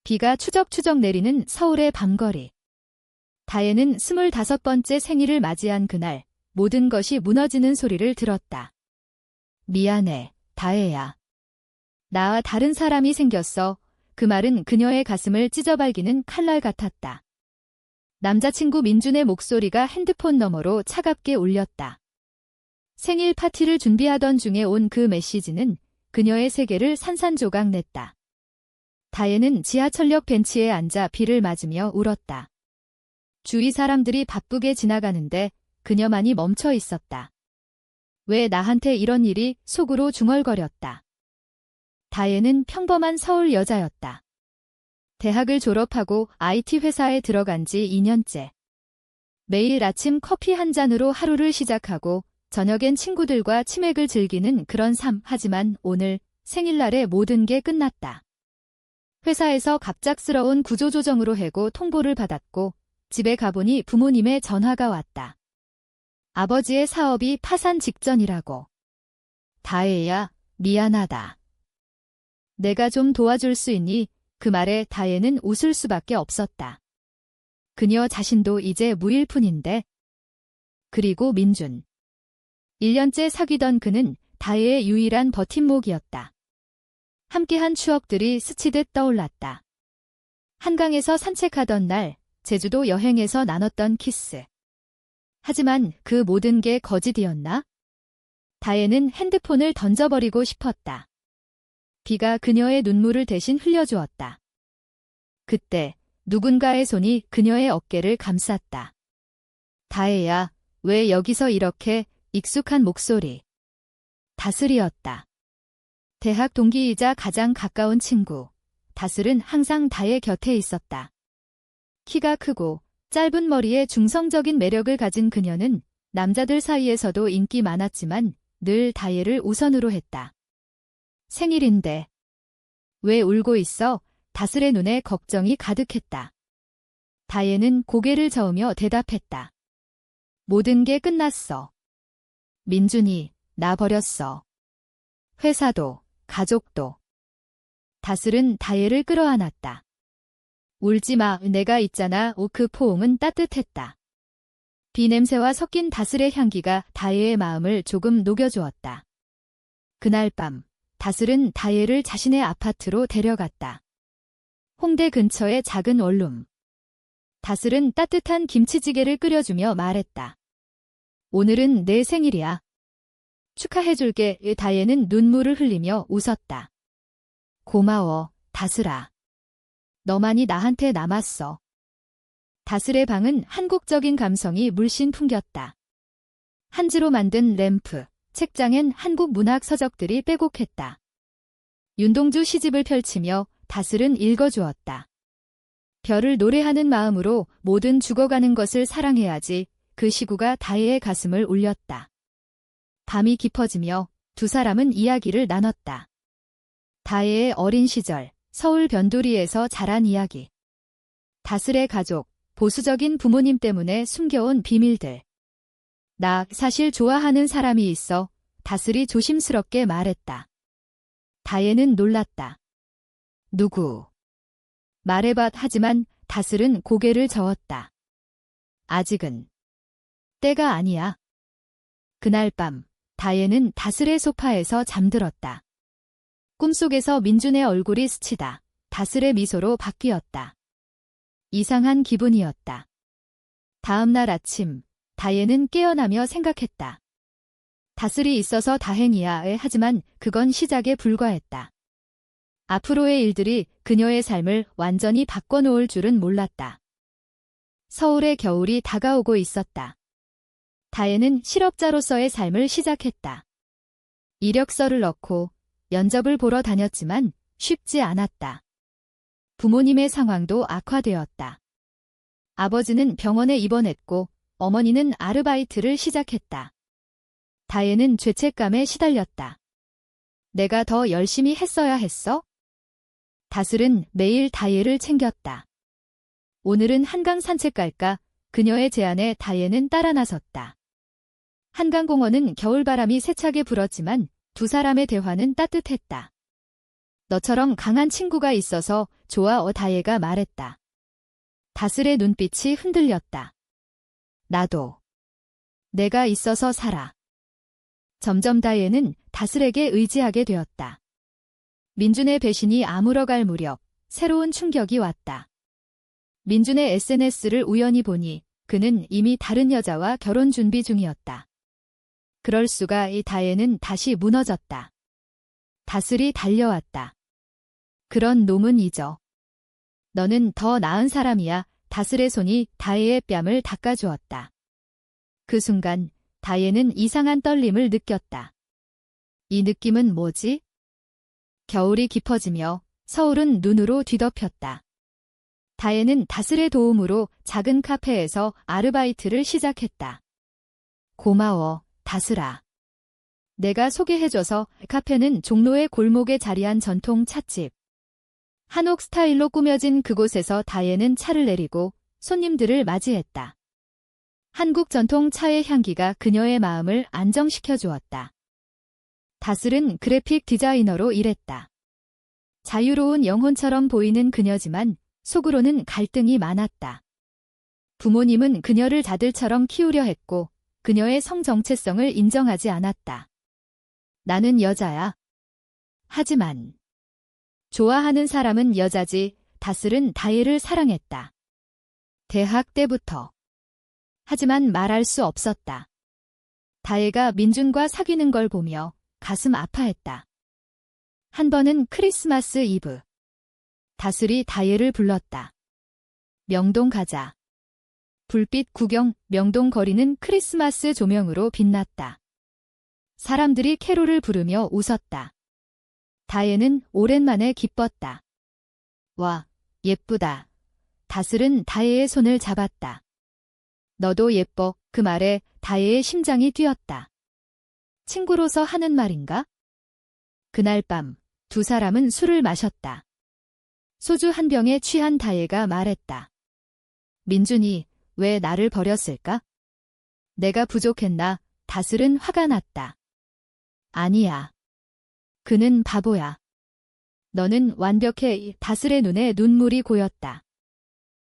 비가 추적추적 내리는 서울의 밤거리. 다혜는 25번째 생일을 맞이한 그날 모든 것이 무너지는 소리를 들었다. 미안해, 다혜야. 나와 다른 사람이 생겼어. 그 말은 그녀의 가슴을 찢어발기는 칼날 같았다. 남자친구 민준의 목소리가 핸드폰 너머로 차갑게 울렸다. 생일 파티를 준비하던 중에 온 그 메시지는 그녀의 세계를 산산조각 냈다. 다혜는 지하철역 벤치에 앉아 비를 맞으며 울었다. 주위 사람들이 바쁘게 지나가는데 그녀만이 멈춰 있었다. 왜 나한테 이런 일이 속으로 중얼거렸다. 다혜는 평범한 서울 여자였다. 대학을 졸업하고 IT 회사에 들어간 지 2년째. 매일 아침 커피 한 잔으로 하루를 시작하고 저녁엔 친구들과 치맥을 즐기는 그런 삶. 하지만 오늘 생일날에 모든 게 끝났다. 회사에서 갑작스러운 구조조정으로 해고 통보를 받았고 집에 가보니 부모님의 전화가 왔다. 아버지의 사업이 파산 직전이라고. 다혜야, 미안하다. 내가 좀 도와줄 수 있니? 그 말에 다혜는 웃을 수밖에 없었다. 그녀 자신도 이제 무일 뿐인데. 그리고 민준. 1년째 사귀던 그는 다혜의 유일한 버팀목이었다. 함께한 추억들이 스치듯 떠올랐다. 한강에서 산책하던 날, 제주도 여행에서 나눴던 키스. 하지만 그 모든 게 거짓이었나? 다혜는 핸드폰을 던져버리고 싶었다. 비가 그녀의 눈물을 대신 흘려주었다. 그때 누군가의 손이 그녀의 어깨를 감쌌다. 다혜야, 왜 여기서 이렇게? 익숙한 목소리. 다슬이었다. 대학 동기이자 가장 가까운 친구. 다슬은 항상 다혜 곁에 있었다. 키가 크고 짧은 머리에 중성적인 매력을 가진 그녀는 남자들 사이에서도 인기 많았지만 늘 다혜를 우선으로 했다. 생일인데. 왜 울고 있어? 다슬의 눈에 걱정이 가득했다. 다혜는 고개를 저으며 대답했다. 모든 게 끝났어. 민준이 나 버렸어. 회사도, 가족도. 다슬은 다혜를 끌어안았다. 울지 마, 내가 있잖아. 그 포옹은 따뜻했다. 비 냄새와 섞인 다슬의 향기가 다혜의 마음을 조금 녹여주었다. 그날 밤, 다슬은 다혜를 자신의 아파트로 데려갔다. 홍대 근처의 작은 원룸. 다슬은 따뜻한 김치찌개를 끓여주며 말했다. 오늘은 내 생일이야. 축하해줄게. 다혜는 눈물을 흘리며 웃었다. 고마워, 다슬아. 너만이 나한테 남았어. 다슬의 방은 한국적인 감성이 물씬 풍겼다. 한지로 만든 램프, 책장엔 한국 문학 서적들이 빼곡했다. 윤동주 시집을 펼치며 다슬은 읽어주었다. 별을 노래하는 마음으로 모든 죽어가는 것을 사랑해야지. 그 시구가 다혜의 가슴을 울렸다. 밤이 깊어지며 두 사람은 이야기를 나눴다. 다혜의 어린 시절, 서울 변두리에서 자란 이야기. 다슬의 가족, 보수적인 부모님 때문에 숨겨온 비밀들. 나 사실 좋아하는 사람이 있어. 다슬이 조심스럽게 말했다. 다혜는 놀랐다. 누구? 말해봐. 하지만 다슬은 고개를 저었다. 아직은. 때가 아니야. 그날 밤, 다혜는 다슬의 소파에서 잠들었다. 꿈속에서 민준의 얼굴이 스치다 다슬의 미소로 바뀌었다. 이상한 기분이었다. 다음 날 아침, 다혜는 깨어나며 생각했다. 다슬이 있어서 다행이야. 하지만 그건 시작에 불과했다. 앞으로의 일들이 그녀의 삶을 완전히 바꿔놓을 줄은 몰랐다. 서울의 겨울이 다가오고 있었다. 다혜는 실업자로서의 삶을 시작했다. 이력서를 넣고 면접을 보러 다녔지만 쉽지 않았다. 부모님의 상황도 악화되었다. 아버지는 병원에 입원했고 어머니는 아르바이트를 시작했다. 다혜는 죄책감에 시달렸다. 내가 더 열심히 했어야 했어? 다슬은 매일 다혜를 챙겼다. 오늘은 한강 산책 갈까? 그녀의 제안에 다혜는 따라 나섰다. 한강공원은 겨울바람이 세차게 불었지만 두 사람의 대화는 따뜻했다. 너처럼 강한 친구가 있어서 좋아. 다혜가 말했다. 다슬의 눈빛이 흔들렸다. 나도. 내가 있어서 살아. 점점 다혜는 다슬에게 의지하게 되었다. 민준의 배신이 아물어갈 무렵 새로운 충격이 왔다. 민준의 SNS를 우연히 보니 그는 이미 다른 여자와 결혼 준비 중이었다. 그럴 수가. 이 다혜는 다시 무너졌다. 다슬이 달려왔다. 그런 놈은 잊어. 너는 더 나은 사람이야. 다슬의 손이 다혜의 뺨을 닦아주었다. 그 순간 다혜는 이상한 떨림을 느꼈다. 이 느낌은 뭐지? 겨울이 깊어지며 서울은 눈으로 뒤덮였다. 다혜는 다슬의 도움으로 작은 카페에서 아르바이트를 시작했다. 고마워, 다슬아. 내가 소개해줘서. 카페는 종로의 골목에 자리한 전통 찻집. 한옥 스타일로 꾸며진 그곳에서 다혜는 차를 내리고 손님들을 맞이했다. 한국 전통 차의 향기가 그녀의 마음을 안정시켜 주었다. 다슬은 그래픽 디자이너로 일했다. 자유로운 영혼처럼 보이는 그녀지만 속으로는 갈등이 많았다. 부모님은 그녀를 자들처럼 키우려 했고 그녀의 성 정체성을 인정하지 않았다. 나는 여자야. 하지만 좋아하는 사람은 여자지. 다슬은 다혜를 사랑했다. 대학 때부터. 하지만 말할 수 없었다. 다혜가 민준과 사귀는 걸 보며 가슴 아파했다. 한 번은 크리스마스 이브. 다슬이 다혜를 불렀다. 명동 가자. 불빛 구경. 명동 거리는 크리스마스 조명으로 빛났다. 사람들이 캐롤을 부르며 웃었다. 다혜는 오랜만에 기뻤다. 와, 예쁘다. 다슬은 다혜의 손을 잡았다. 너도 예뻐. 그 말에 다혜의 심장이 뛰었다. 친구로서 하는 말인가? 그날 밤 두 사람은 술을 마셨다. 소주 한 병에 취한 다혜가 말했다. 민준이 왜 나를 버렸을까? 내가 부족했나? 다슬은 화가 났다. 아니야. 그는 바보야. 너는 완벽해. 다슬의 눈에 눈물이 고였다.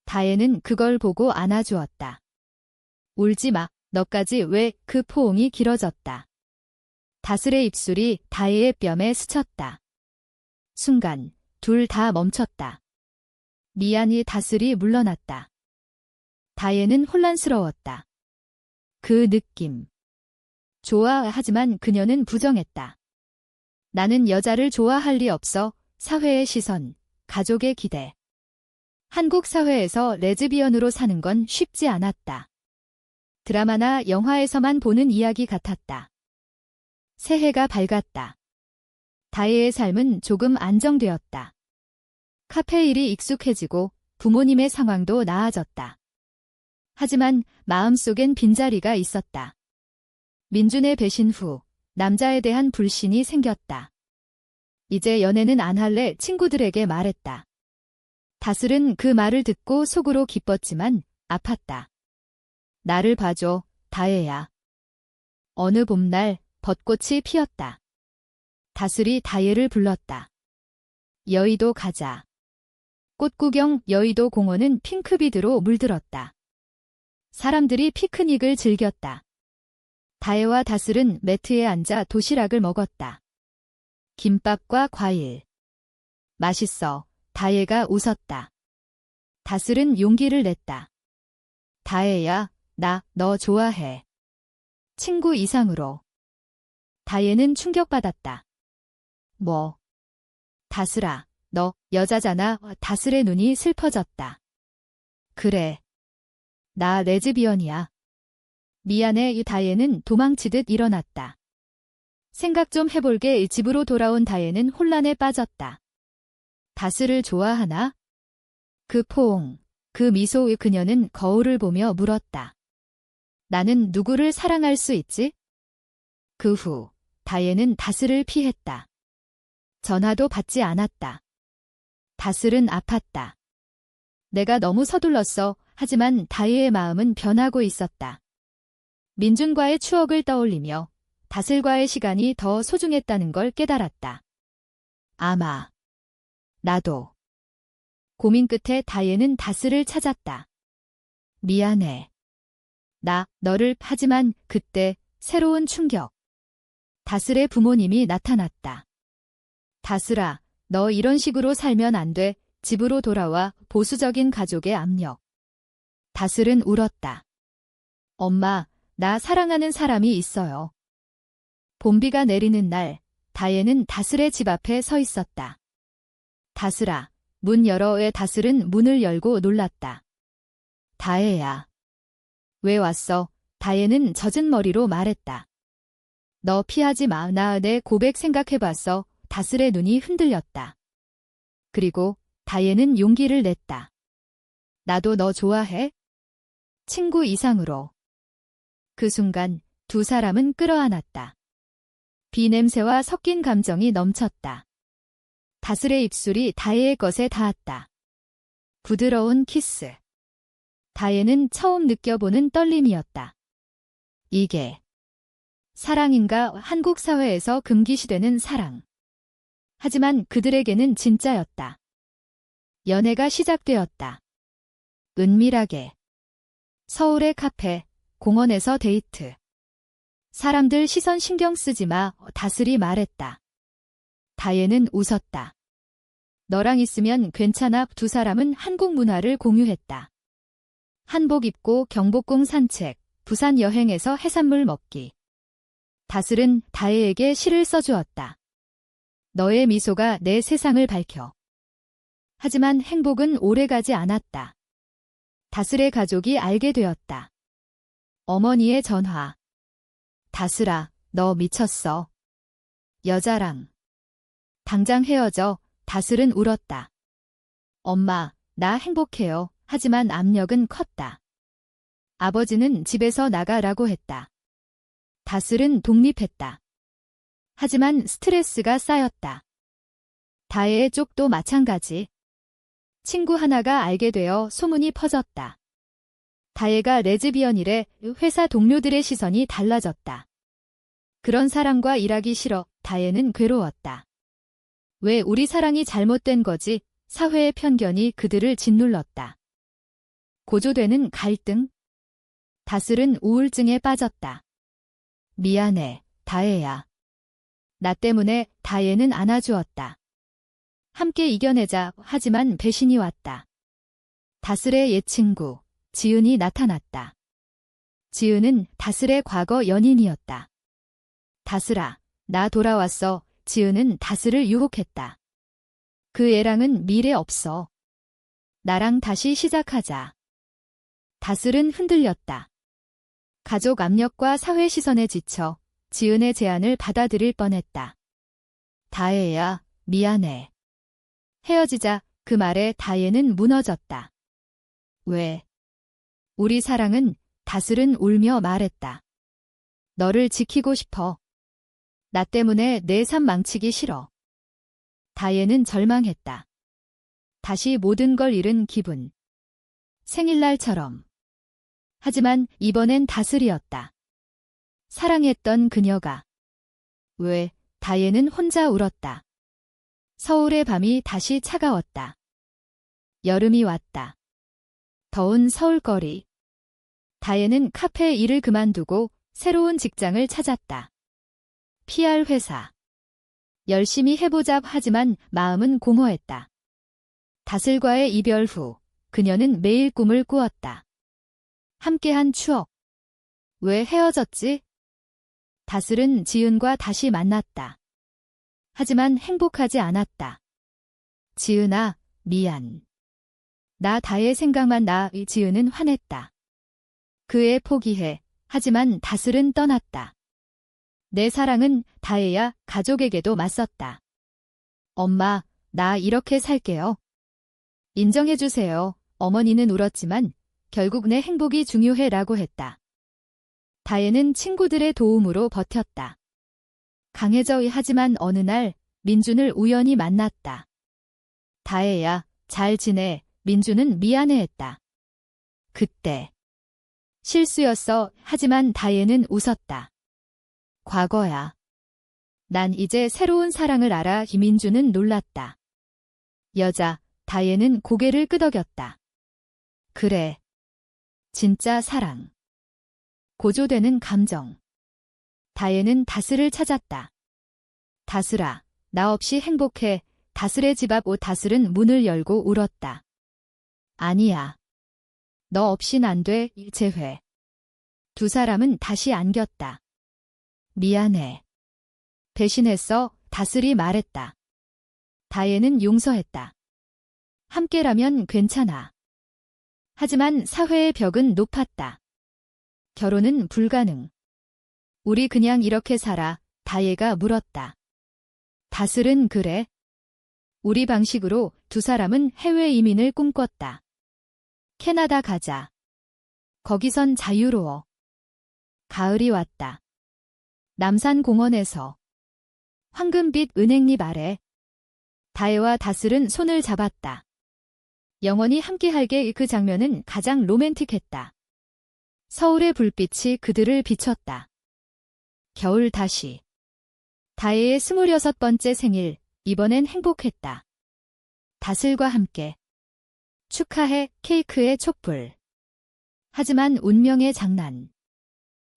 다혜는 그걸 보고 안아주었다. 울지 마. 너까지 왜? 그 포옹이 길어졌다. 다슬의 입술이 다혜의 뺨에 스쳤다. 순간 둘 다 멈췄다. 미안히. 다슬이 물러났다. 다혜는 혼란스러웠다. 그 느낌. 좋아하지만 그녀는 부정했다. 나는 여자를 좋아할 리 없어. 사회의 시선, 가족의 기대. 한국 사회에서 레즈비언으로 사는 건 쉽지 않았다. 드라마나 영화에서만 보는 이야기 같았다. 새해가 밝았다. 다혜의 삶은 조금 안정되었다. 카페 일이 익숙해지고 부모님의 상황도 나아졌다. 하지만 마음속엔 빈자리가 있었다. 민준의 배신 후 남자에 대한 불신이 생겼다. 이제 연애는 안 할래. 친구들에게 말했다. 다슬은 그 말을 듣고 속으로 기뻤지만 아팠다. 나를 봐줘, 다혜야. 어느 봄날 벚꽃이 피었다. 다슬이 다혜를 불렀다. 여의도 가자. 꽃구경. 여의도 공원은 핑크빛으로 물들었다. 사람들이 피크닉을 즐겼다. 다혜와 다슬은 매트에 앉아 도시락을 먹었다. 김밥과 과일. 맛있어. 다혜가 웃었다. 다슬은 용기를 냈다. 다혜야, 나 너 좋아해. 친구 이상으로. 다혜는 충격받았다. 뭐? 다슬아, 너 여자잖아. 다슬의 눈이 슬퍼졌다. 그래. 나 레즈비언이야. 미안해. 이 다혜는 도망치듯 일어났다. 생각 좀 해볼게. 집으로 돌아온 다혜는 혼란에 빠졌다. 다슬을 좋아하나? 그 포옹, 그 미소. 그녀는 거울을 보며 물었다. 나는 누구를 사랑할 수 있지? 그 후 다혜는 다슬을 피했다. 전화도 받지 않았다. 다슬은 아팠다. 내가 너무 서둘렀어. 하지만 다혜의 마음은 변하고 있었다. 민준과의 추억을 떠올리며 다슬과의 시간이 더 소중했다는 걸 깨달았다. 아마 나도. 고민 끝에 다혜는 다스를 찾았다. 미안해. 너를 하지만 그때 새로운 충격. 다슬의 부모님이 나타났다. 다슬아, 너 이런 식으로 살면 안 돼. 집으로 돌아와. 보수적인 가족의 압력. 다슬은 울었다. 엄마, 나 사랑하는 사람이 있어요. 봄비가 내리는 날, 다혜는 다슬의 집 앞에 서 있었다. 다슬아, 문 열어에 다슬은 문을 열고 놀랐다. 다혜야. 왜 왔어? 다혜는 젖은 머리로 말했다. 너 피하지 마. 나 내 고백 생각해봤어. 다슬의 눈이 흔들렸다. 그리고 다혜는 용기를 냈다. 나도 너 좋아해? 친구 이상으로. 그 순간 두 사람은 끌어안았다. 비 냄새와 섞인 감정이 넘쳤다. 다슬의 입술이 다혜의 것에 닿았다. 부드러운 키스. 다혜는 처음 느껴보는 떨림이었다. 이게 사랑인가? 한국 사회에서 금기시되는 사랑. 하지만 그들에게는 진짜였다. 연애가 시작되었다. 은밀하게. 서울의 카페, 공원에서 데이트. 사람들 시선 신경 쓰지 마. 다슬이 말했다. 다혜는 웃었다. 너랑 있으면 괜찮아. 두 사람은 한국 문화를 공유했다. 한복 입고 경복궁 산책, 부산 여행에서 해산물 먹기. 다슬은 다혜에게 시를 써주었다. 너의 미소가 내 세상을 밝혀. 하지만 행복은 오래가지 않았다. 다슬의 가족이 알게 되었다. 어머니의 전화. 다슬아, 너 미쳤어. 여자랑. 당장 헤어져. 다슬은 울었다. 엄마, 나 행복해요. 하지만 압력은 컸다. 아버지는 집에서 나가라고 했다. 다슬은 독립했다. 하지만 스트레스가 쌓였다. 다혜의 쪽도 마찬가지. 친구 하나가 알게 되어 소문이 퍼졌다. 다혜가 레즈비언이래. 회사 동료들의 시선이 달라졌다. 그런 사람과 일하기 싫어. 다혜는 괴로웠다. 왜 우리 사랑이 잘못된 거지? 사회의 편견이 그들을 짓눌렀다. 고조되는 갈등. 다슬은 우울증에 빠졌다. 미안해, 다혜야. 나 때문에. 다혜는 안아주었다. 함께 이겨내자. 하지만 배신이 왔다. 다슬의 옛 친구, 지은이 나타났다. 지은은 다슬의 과거 연인이었다. 다슬아, 나 돌아왔어. 지은은 다슬을 유혹했다. 그 애랑은 미래 없어. 나랑 다시 시작하자. 다슬은 흔들렸다. 가족 압력과 사회 시선에 지쳐 지은의 제안을 받아들일 뻔했다. 다혜야, 미안해. 헤어지자. 그 말에 다혜는 무너졌다. 왜? 우리 사랑은. 다슬은 울며 말했다. 너를 지키고 싶어. 나 때문에 내 삶 망치기 싫어. 다혜는 절망했다. 다시 모든 걸 잃은 기분. 생일날처럼. 하지만 이번엔 다슬이었다. 사랑했던 그녀가. 왜? 다혜는 혼자 울었다. 서울의 밤이 다시 차가웠다. 여름이 왔다. 더운 서울거리. 다혜는 카페 일을 그만두고 새로운 직장을 찾았다. PR 회사. 열심히 해보자. 하지만 마음은 공허했다. 다슬과의 이별 후 그녀는 매일 꿈을 꾸었다. 함께한 추억. 왜 헤어졌지? 다슬은 지은과 다시 만났다. 하지만 행복하지 않았다. 지은아, 미안. 나 다혜 생각만 나. 지은은 화냈다. 그 애 포기해. 하지만 다슬은 떠났다. 내 사랑은. 다혜야 가족에게도 맞섰다. 엄마, 나 이렇게 살게요. 인정해주세요. 어머니는 울었지만 결국 내 행복이 중요해 라고 했다. 다혜는 친구들의 도움으로 버텼다. 강해져. 하지만 어느 날 민준을 우연히 만났다. 다혜야, 잘 지내. 민준은 미안해했다. 그때. 실수였어. 하지만 다혜는 웃었다. 과거야. 난 이제 새로운 사랑을 알아. 김민준은 놀랐다. 여자, 다혜는 고개를 끄덕였다. 그래. 진짜 사랑. 고조되는 감정. 다혜는 다슬을 찾았다. 다슬아, 나 없이 행복해. 다슬의 집 앞 다슬은 문을 열고 울었다. 아니야. 너 없인 안 돼, 재회. 두 사람은 다시 안겼다. 미안해. 배신했어, 다슬이 말했다. 다혜는 용서했다. 함께라면 괜찮아. 하지만 사회의 벽은 높았다. 결혼은 불가능. 우리 그냥 이렇게 살아, 다혜가 물었다. 다슬은 그래. 우리 방식으로 두 사람은 해외 이민을 꿈꿨다. 캐나다 가자. 거기선 자유로워. 가을이 왔다. 남산 공원에서 황금빛 은행잎 아래 다혜와 다슬은 손을 잡았다. 영원히 함께할게. 그 장면은 가장 로맨틱했다. 서울의 불빛이 그들을 비췄다. 겨울 다시. 다혜의 26번째 생일, 이번엔 행복했다. 다슬과 함께. 축하해, 케이크의 촛불. 하지만 운명의 장난.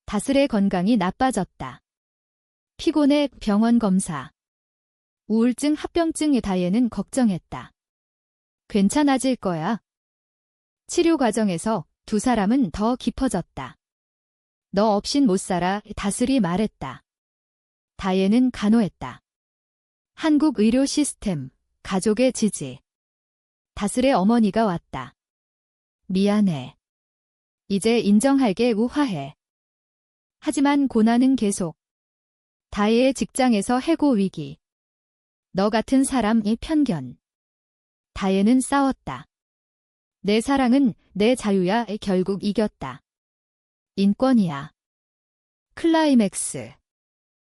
다슬의 건강이 나빠졌다. 피곤해, 병원 검사. 우울증, 합병증. 다혜는 걱정했다. 괜찮아질 거야. 치료 과정에서 두 사람은 더 깊어졌다. 너 없인 못 살아, 다슬이 말했다. 다혜는 간호했다. 한국 의료 시스템, 가족의 지지. 다슬의 어머니가 왔다. 미안해. 이제 인정할게. 우화해. 하지만 고난은 계속. 다혜의 직장에서 해고 위기. 너 같은 사람의 편견. 다혜는 싸웠다. 내 사랑은 내 자유야. 결국 이겼다. 인권이야. 클라이맥스.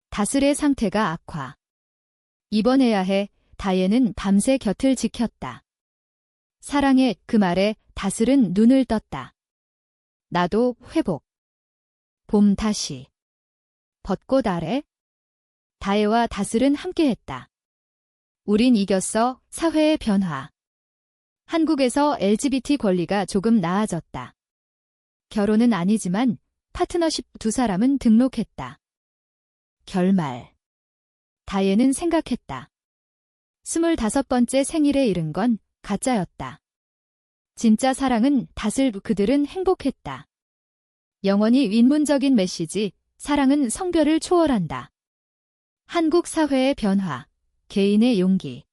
다슬의 상태가 악화. 입원해야 해. 다혜는 밤새 곁을 지켰다. 사랑해. 그 말에 다슬은 눈을 떴다. 나도 회복. 봄 다시. 벚꽃 아래. 다혜와 다슬은 함께했다. 우린 이겼어. 사회의 변화. 한국에서 LGBT 권리가 조금 나아졌다. 결혼은 아니지만 파트너십. 두 사람은 등록했다. 결말. 다혜는 생각했다. 25번째 생일에 이른 건 가짜였다. 진짜 사랑은 다슬. 그들은 행복했다. 영원히 인문적인 메시지. 사랑은 성별을 초월한다. 한국 사회의 변화. 개인의 용기.